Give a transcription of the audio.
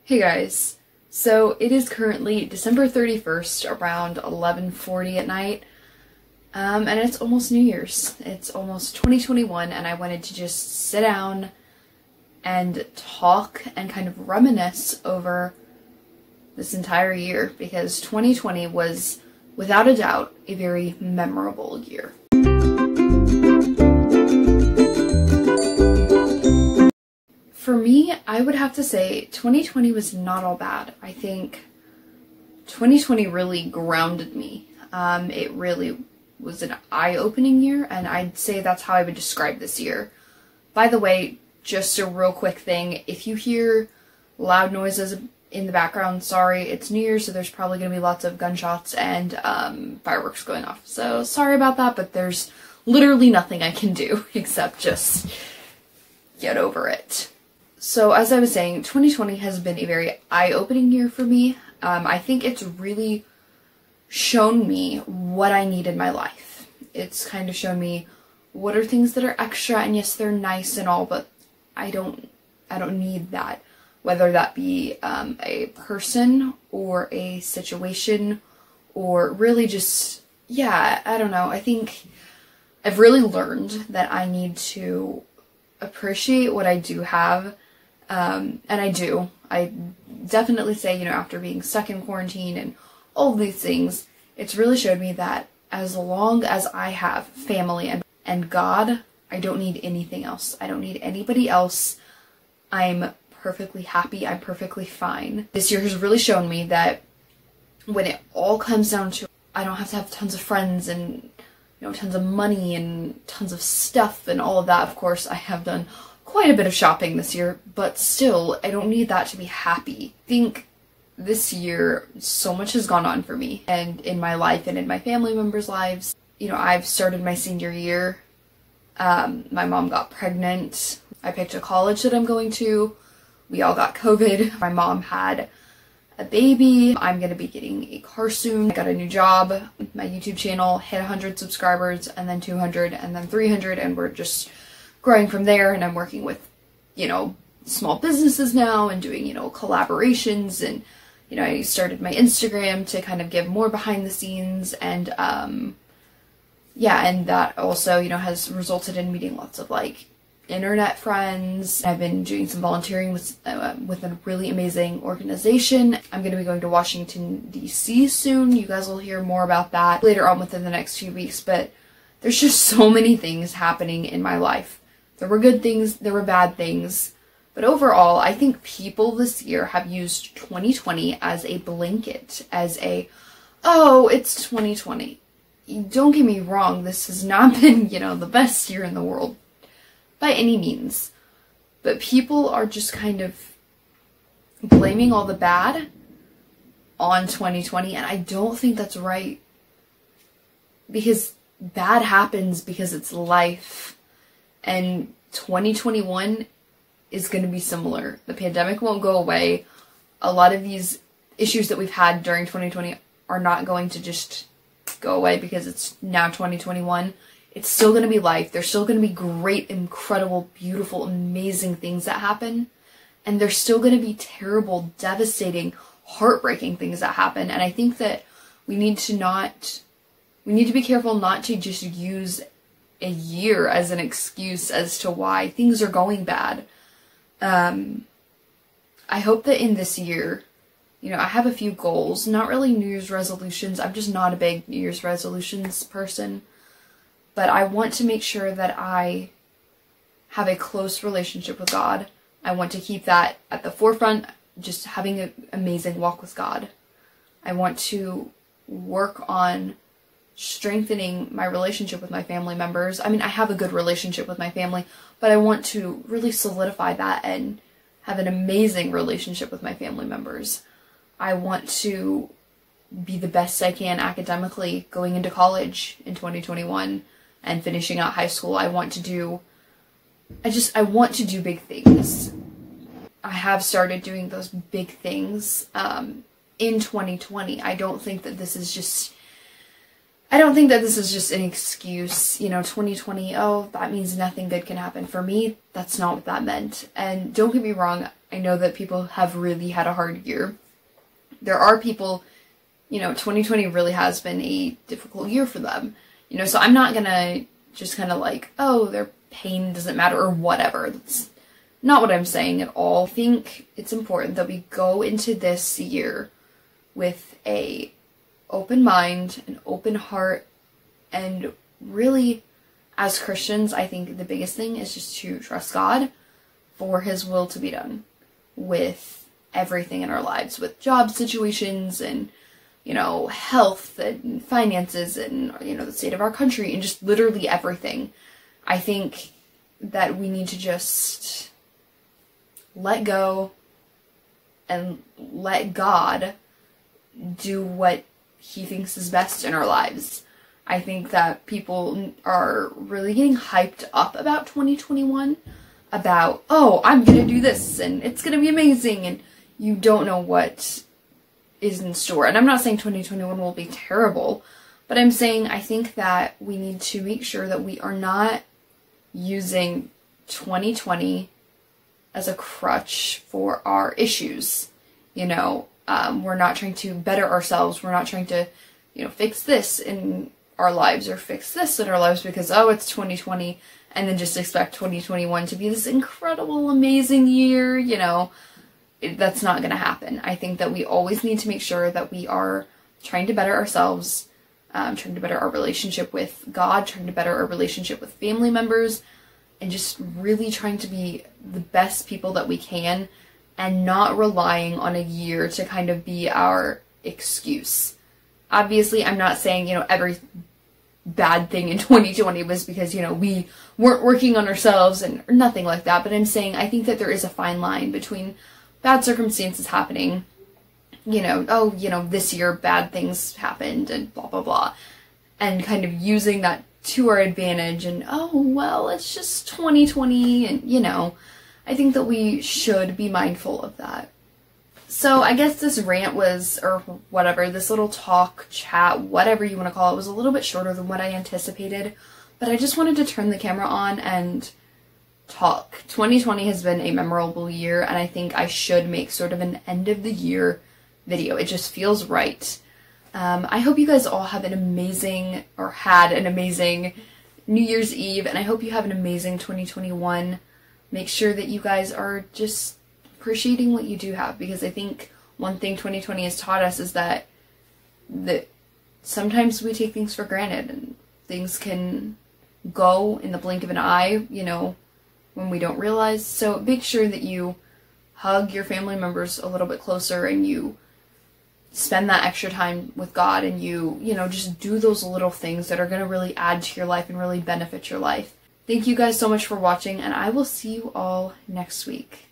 Hey guys, so it is currently December 31st around 11:40 at night, and it's almost New Year's. It's almost 2021, and I wanted to just sit down and talk and kind of reminisce over this entire year, because 2020 was, without a doubt, a very memorable year. For me, I would have to say 2020 was not all bad. I think 2020 really grounded me. It really was an eye-opening year, and I'd say that's how I would describe this year. By the way, just a real quick thing, if you hear loud noises in the background, sorry, it's New Year's, so there's probably going to be lots of gunshots and fireworks going off. So sorry about that, but there's literally nothing I can do except just get over it. So as I was saying, 2020 has been a very eye-opening year for me. I think it's really shown me what I need in my life. It's kind of shown me what are things that are extra, and yes, they're nice and all, but I don't need that. Whether that be a person or a situation or really just, yeah, I don't know. I think I've really learned that I need to appreciate what I do have. And I do. I definitely say, after being stuck in quarantine and all of these things, it's really showed me that as long as I have family and God, I don't need anything else. I don't need anybody else. I'm perfectly happy. I'm perfectly fine. This year has really shown me that when it all comes down to, I don't have to have tons of friends and, tons of money and tons of stuff and all of that. Of course, I have done quite a bit of shopping this year, but still, I don't need that to be happy. I think this year, so much has gone on for me and in my life and in my family members' lives. I've started my senior year. My mom got pregnant. I picked a college that I'm going to. We all got COVID. My mom had a baby. I'm going to be getting a car soon. I got a new job. My YouTube channel hit 100 subscribers, and then 200, and then 300, and we're just growing from there. And I'm working with, small businesses now and doing, collaborations, and, I started my Instagram to kind of give more behind the scenes, and, yeah, and that also, has resulted in meeting lots of, internet friends. I've been doing some volunteering with a really amazing organization. I'm going to be going to Washington, D.C. soon. You guys will hear more about that later on within the next few weeks, but there's just so many things happening in my life. There were good things, there were bad things, but overall, I think people this year have used 2020 as a blanket, as oh, it's 2020. Don't get me wrong, this has not been, the best year in the world by any means, but people are just kind of blaming all the bad on 2020, and I don't think that's right, because bad happens because it's life. And 2021 is going to be similar. The pandemic won't go away. A lot of these issues that we've had during 2020 are not going to just go away because it's now 2021. It's still going to be life. There's still going to be great, incredible, beautiful, amazing things that happen. And there's still going to be terrible, devastating, heartbreaking things that happen. And I think that we need to be careful not to just use a year as an excuse as to why things are going bad. I hope that in this year, I have a few goals, not really New Year's resolutions. I'm just not a big New Year's resolutions person, but I want to make sure that I have a close relationship with God. I want to keep that at the forefront, just having an amazing walk with God. I want to work on strengthening my relationship with my family members. I mean, I have a good relationship with my family, but I want to really solidify that and have an amazing relationship with my family members. I want to be the best I can academically going into college in 2021 and finishing out high school. I want to do big things. I have started doing those big things in 2020. I don't think that this is just an excuse, 2020, oh, that means nothing good can happen. For me, that's not what that meant. And don't get me wrong, I know that people have really had a hard year. There are people, 2020 really has been a difficult year for them. So I'm not gonna just kind of like, oh, their pain doesn't matter or whatever. That's not what I'm saying at all. I think it's important that we go into this year with a open mind, an open heart, and really, as Christians, I think the biggest thing is just to trust God for His will to be done with everything in our lives, with job situations and, health and finances and, the state of our country and just literally everything. I think that we need to just let go and let God do what He thinks is best in our lives. I think that people are really getting hyped up about 2021, about, oh, I'm gonna do this and it's gonna be amazing, and you don't know what is in store. And I'm not saying 2021 will be terrible, but I'm saying I think that we need to make sure that we are not using 2020 as a crutch for our issues. We're not trying to better ourselves. We're not trying to, fix this in our lives or fix this in our lives because, oh, it's 2020, and then just expect 2021 to be this incredible, amazing year, That's not going to happen. I think that we always need to make sure that we are trying to better ourselves, trying to better our relationship with God, trying to better our relationship with family members, and just really trying to be the best people that we can and not relying on a year to kind of be our excuse. Obviously, I'm not saying, every bad thing in 2020 was because, we weren't working on ourselves and nothing like that, but I'm saying I think that there is a fine line between bad circumstances happening, this year bad things happened and blah, blah, blah, and kind of using that to our advantage and, oh, well, it's just 2020 and, I think that we should be mindful of that. So I guess this rant was, or whatever, this little talk, chat, whatever you want to call it, was a little bit shorter than what I anticipated, but I just wanted to turn the camera on and talk. 2020 has been a memorable year, and I think I should make sort of an end of the year video. It just feels right. I hope you guys all have an amazing, or had an amazing New Year's Eve, and I hope you have an amazing 2021. Make sure that you guys are just appreciating what you do have, because I think one thing 2020 has taught us is that sometimes we take things for granted, and things can go in the blink of an eye, when we don't realize. So make sure that you hug your family members a little bit closer, and you spend that extra time with God, and you just do those little things that are going to really add to your life and really benefit your life. Thank you guys so much for watching, and I will see you all next week.